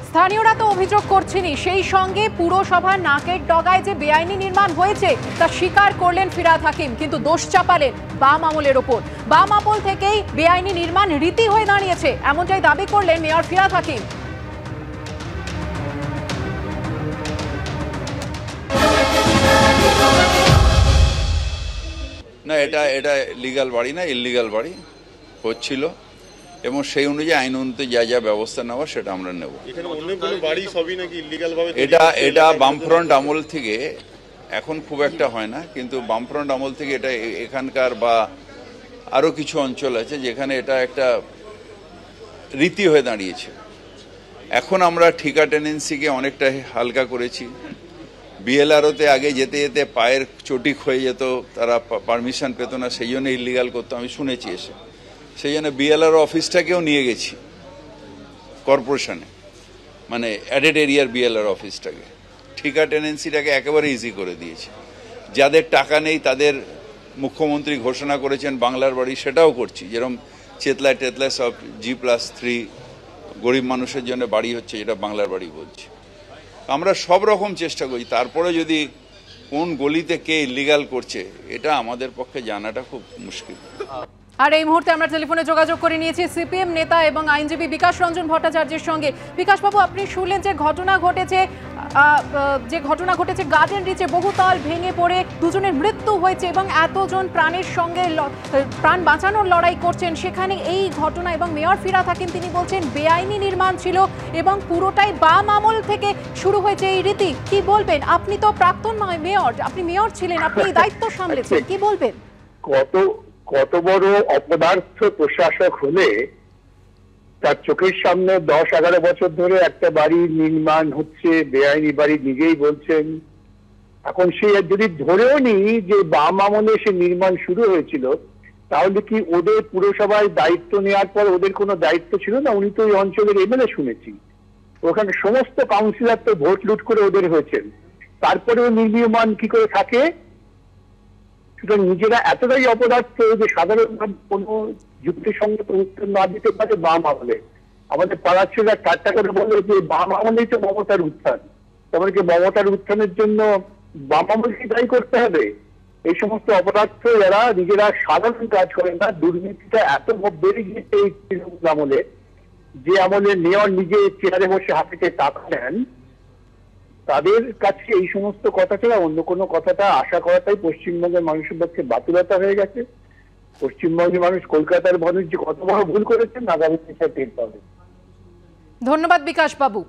স্থানীয়রা তো অভিযোগ করছেনই, সেই সঙ্গে পুরসভার নাকের ডগায় যে বেআইনি নির্মাণ হয়েছে তা স্বীকার করলেন ফিরহাদ হাকিম, কিন্তু দোষ চাপালেন বাম আমলের ওপর। বাম আমল থেকেই বেআইনি নির্মাণ রীতি হয়ে দাঁড়িয়েছে, এমনটাই দাবি করলেন মেয়র ফিরহাদ হাকিম। না, এটা লিগ্যাল বাড়ি না, ইললিগ্যাল বাড়ি হচ্ছিল এবং সেই অনুযায়ী আইন অনুযায়ী যা যা ব্যবস্থা নেওয়া সেটা আমরা নেব। এটা বামফ্রন্ট আমল থেকে, এখন খুব একটা হয় না, কিন্তু বামফ্রন্ট আমল থেকে এটা এখানকার বা আরও কিছু অঞ্চল আছে যেখানে এটা একটা রীতি হয়ে দাঁড়িয়েছে। এখন আমরা ঠিকা টেনেন্সিকে অনেকটা হালকা করেছি। বিএলআরওতে আগে যেতে যেতে পায়ের চটি ক্ষয়ে যেত, তারা পারমিশন পেত না, সেই জন্য ইলিগাল করতো, আমি শুনেছি এসে। সেই জন্য বিএলআরও অফিসটাকেও নিয়ে গেছি কর্পোরেশনে, মানে অ্যাডেড এরিয়ার বিএলআর অফিসটাকে। ঠিকা টেনেন্সিটাকে একেবারে ইজি করে দিয়েছে। যাদের টাকা নেই তাদের মুখ্যমন্ত্রী ঘোষণা করেছেন বাংলার বাড়ি, সেটাও করছি। যেরকম চেতলায় টেতলায় সব G+3 গরিব মানুষের জন্য বাড়ি হচ্ছে, যেটা বাংলার বাড়ি বলছি। আমরা সব রকম চেষ্টা করি, তারপরে যদি কোন গলিতে কে ইলিগাল করছে এটা আমাদের পক্ষে জানাটা খুব মুশকিল। আর এই মুহূর্তে আমরা টেলিফোনে যোগাযোগ করে নিয়েছি সিপিএম নেতা এবং আইনজীবী বিকাশ রঞ্জন ভট্টাচার্যের সঙ্গে। বিকাশ বাবু, আপনি শুনলেন যে ঘটনা ঘটেছে গার্ডেন রিচে, বহুতল ভেঙে পড়ে দুজনের মৃত্যু হয়েছে এবং এতজন প্রাণের সঙ্গে প্রাণ বাঁচানোর লড়াই করছেন, সেখানে এই ঘটনা এবং মেয়র ফিরহাদ হাকিম তিনি বলছেন বেআইনি নির্মাণ ছিল এবং পুরোটাই বাম আমল থেকে শুরু হয়েছে এই রীতি। কি বলবেন? আপনি তো প্রাক্তন মেয়র, আপনি মেয়র ছিলেন, আপনি দায়িত্ব সামলেছেন, কি বলবেন? কত বড় অপদার্থ প্রশাসক হলে তার চোখের সামনে 10-11 বছর ধরে একটা বাড়ি নির্মাণ হচ্ছে, বেআইনি বাড়ি, নিজেই বলছেন। এখন সে যদি ধরেও নি যে বাম আমলে সে নির্মাণ শুরু হয়েছিল, তাহলে কি ওদের পুরসভায় দায়িত্ব নেওয়ার পর ওদের কোনো দায়িত্ব ছিল না? উনি তো ওই অঞ্চলের এমএলএ শুনেছি, ওখানে সমস্ত কাউন্সিলর তো ভোট লুট করে ওদের হয়েছেন, তারপরেও নির্মীয়মান কি করে থাকে? সুতরাং নিজেরা এতটাই অপদার্থ যে সাধারণভাবে কোনো যুক্তিসঙ্গত উত্তর না দিতে পারে বাম আমলে। আমাদের পাড়ার ছেলেরা ঠাট্টা করে বলে যে বাম আমলেই তো মমতার উত্থান, তোমাকে মমতার উত্থানের জন্য বাম আমলকে দায়ী করতে হবে? এই সমস্ত অপদার্থ যারা নিজেরা সাধারণ কাজ করেন না, দুর্নীতিটা এত বেড়ে গিয়েছে এই তৃণমূল আমলে, যে আমলে মেয়র নিজে চেয়ারে বসে হাতে টাকা নেন, তাদের কাছে এই সমস্ত কথা ছাড়া অন্য কোনো কথাটা আশা করাটাই পশ্চিমবঙ্গের মানুষের পক্ষে বাতুলতা হয়ে গেছে। পশ্চিমবঙ্গের মানুষ, কলকাতার মানুষ যে কত বড় ভুল করেছেন আগামী দিনে টের পাবে। ধন্যবাদ বিকাশ বাবু।